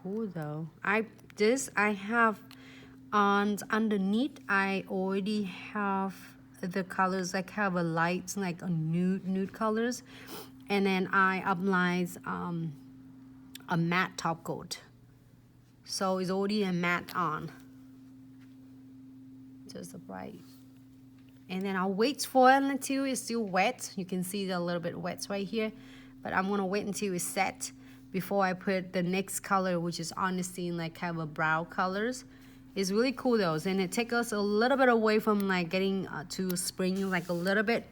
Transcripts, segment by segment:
cool though. I have on underneath. I already have the colors, like have a light, like a nude colors, and then I applies a matte top coat. So it's already a matte on. Just a bright. And then I'll wait for it until it's still wet. You can see the little bit wet right here, but I'm gonna wait until it's set before I put the next color, which is on the scene, like kind of a brown colors. It's really cool though, and it takes us a little bit away from like getting to spring, like a little bit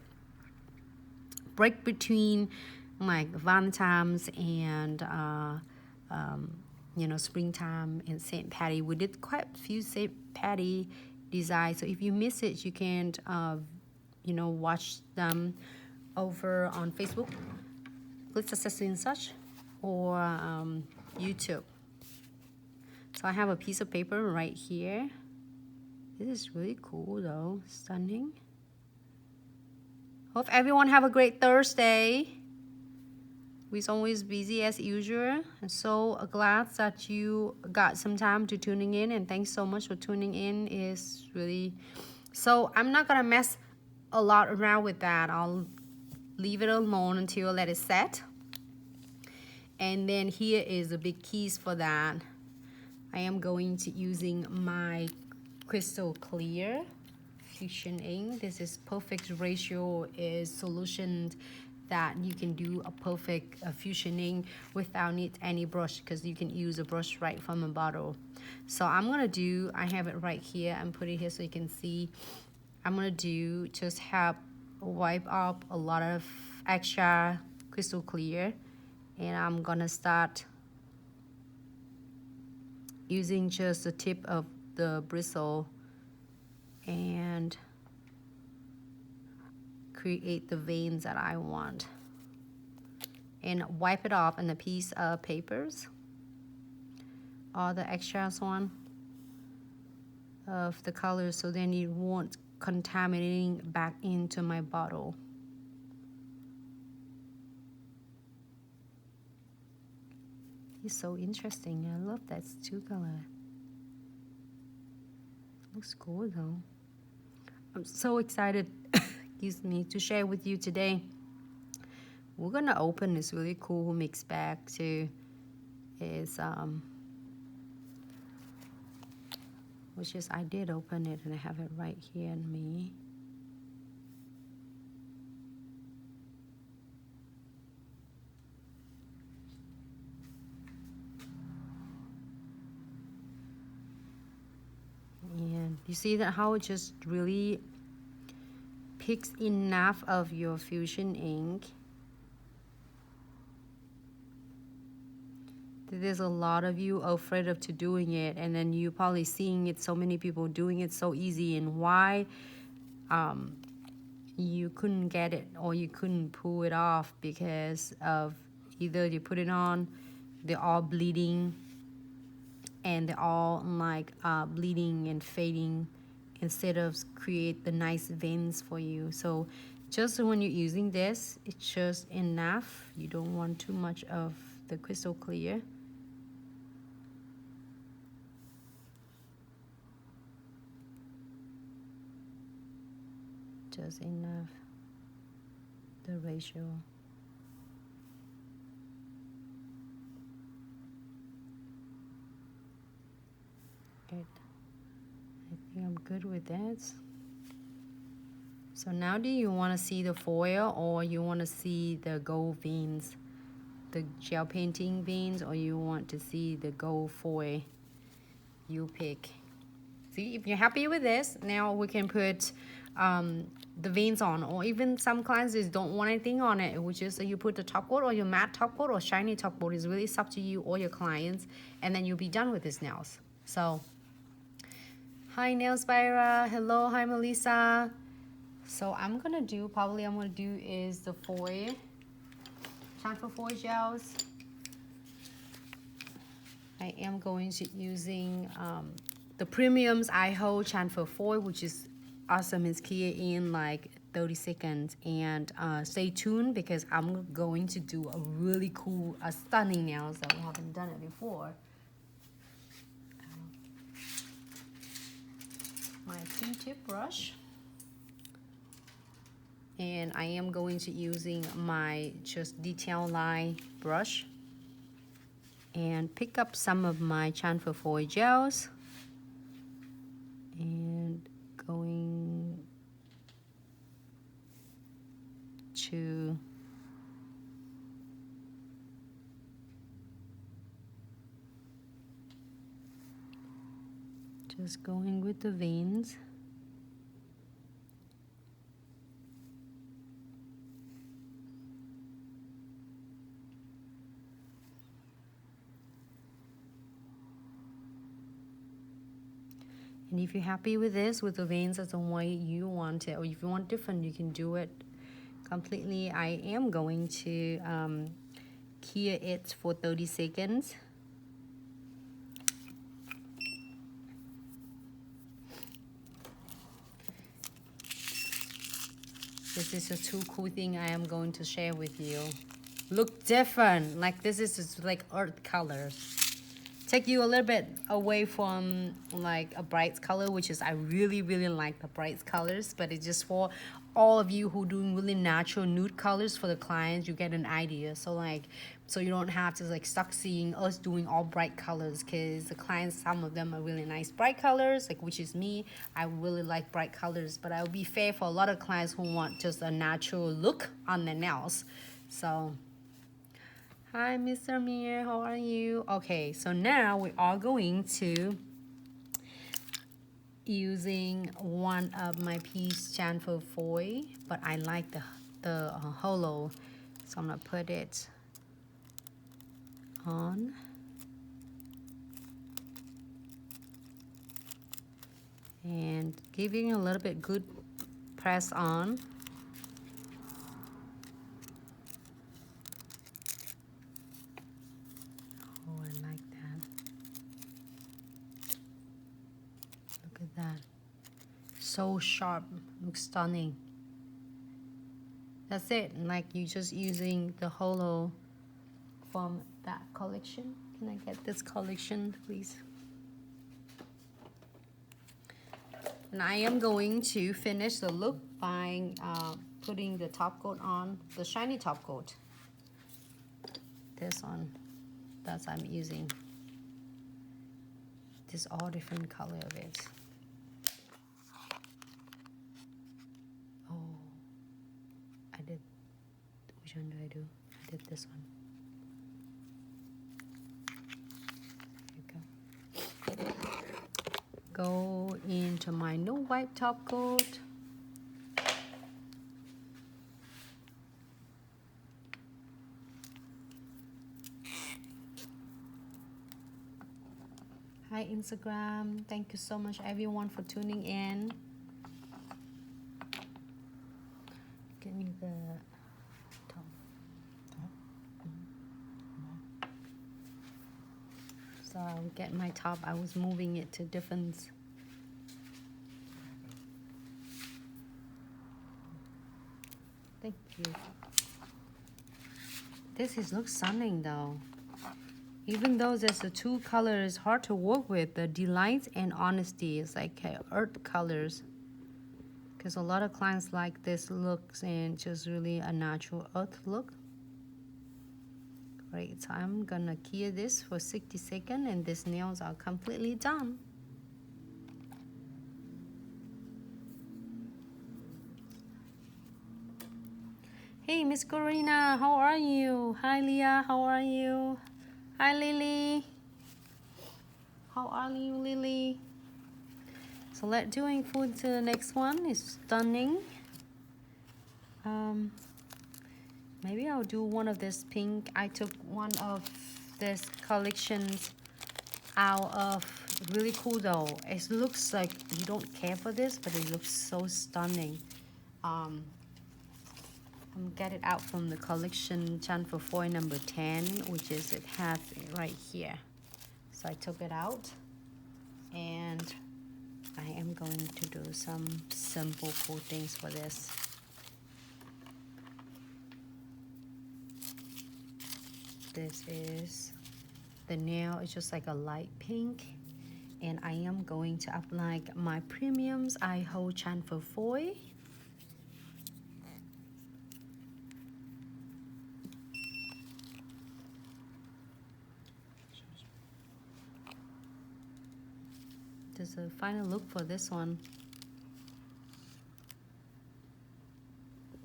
break between like Valentine's and you know, springtime and St. Patty. We did quite a few St. Patty designs, so if you miss it, you can you know, watch them over on Facebook, Glitz Accessories and such, or YouTube. So I have a piece of paper right here. This is really cool though, stunning. Hope everyone have a great Thursday. We're always busy as usual. I'm so glad that you got some time to tuning in, and thanks so much for tuning in. Is really, so I'm not gonna mess a lot around with that. I'll leave it alone until I let it set. And then here is the big keys for that. I am going to using my crystal clear fusion ink. This is perfect ratio, is solution that you can do a perfect fusioning without need any brush, because you can use a brush right from a bottle. So I'm gonna do, I have it right here and put it here so you can see. I'm gonna do just have wipe off a lot of extra crystal clear, and I'm gonna start using just the tip of the bristle and create the veins that I want, and wipe it off in a piece of papers, all the extras one of the colors, so then it won't contaminating back into my bottle. It's so interesting. I love that two color. Looks cool though. I'm so excited excuse me, to share with you today. We're gonna open this really cool mix bag too. Is which is, I did open it and I have it right here in me. And you see that how it just really picks enough of your fusion ink. There's a lot of you afraid of to doing it, and then you probably seeing it, so many people doing it so easy, and why you couldn't get it or you couldn't pull it off, because of either you put it on, they're all bleeding, and they're all like bleeding and fading, instead of create the nice veins for you. So just when you're using this, it's just enough. You don't want too much of the crystal clear. Just enough, the ratio. Good. I think I'm good with that. So now do you want to see the foil, or you want to see the gold veins, the gel painting veins, or you want to see the gold foil? You pick. See, if you're happy with this, now we can put the veins on, or even some clients just don't want anything on it, which is you put the top coat or your matte top coat or shiny top coat. Is really up to you or your clients, and then you'll be done with this nails. So hi Nails Byra, hello, hi Melissa. So I'm gonna do, probably I'm gonna do is the foil, chamfer foil gels. I am going to using the premiums I hold chamfer foil, which is awesome. It's clear in like 30 seconds, and stay tuned, because I'm going to do a really cool, stunning nails that we haven't done it before. my Q-tip brush. And I am going to using my just detail line brush and pick up some of my chamfer foil gels and going to just going with the veins. And if you're happy with this, with the veins as the way you want it, or if you want different, you can do it completely. I am going to cure it for 30 seconds. This is a two cool thing I am going to share with you. Look different, like this is just like earth colors. Take you a little bit away from like a bright color, which is I really like the bright colors, but it's just for all of you who doing really natural nude colors for the clients, you get an idea. So like, so you don't have to like stuck seeing us doing all bright colors, because the clients, some of them are really nice bright colors, like which is me. I really like bright colors, but I'll be fair for a lot of clients who want just a natural look on their nails. So hi, Mr. Mir, how are you? Okay, so now we are going to using one of my piece chamfer foil, but I like the hollow, so I'm gonna put it on. And giving a little bit good press on. That so sharp, looks stunning. That's it. Like you just using the hollow from that collection. Can I get this collection, please? And I am going to finish the look by putting the top coat on, the shiny top coat. This one, that's I'm using. This all different color of it. Oh, I did, which one do I do? I did this one. There you go. Go into my no wipe top coat. Hi Instagram, thank you so much everyone for tuning in. Give me the top. So I'll get my top. I was moving it to different. Thank you. This looks stunning though. Even though there's the two colors hard to work with, the delight and honesty is like earth colors. Because a lot of clients like this looks and just really a natural earth look. Great, so I'm gonna cure this for 60 seconds and these nails are completely done. Hey Miss Corina, how are you? Hi Leah, how are you? Hi Lily. How are you, Lily? So let's doing food to the next one. It's stunning. Maybe I'll do one of this pink. I took one of this collections out of, really cool though. It looks like you don't care for this, but it looks so stunning. I'm get it out from the collection chamfer foil number 10, which is it has it right here. So I took it out and I am going to do some simple coatings for this. This is the nail, it's just like a light pink, And I am going to apply my Premium's Eye Hold Transfer Foil. This is a final look for this one.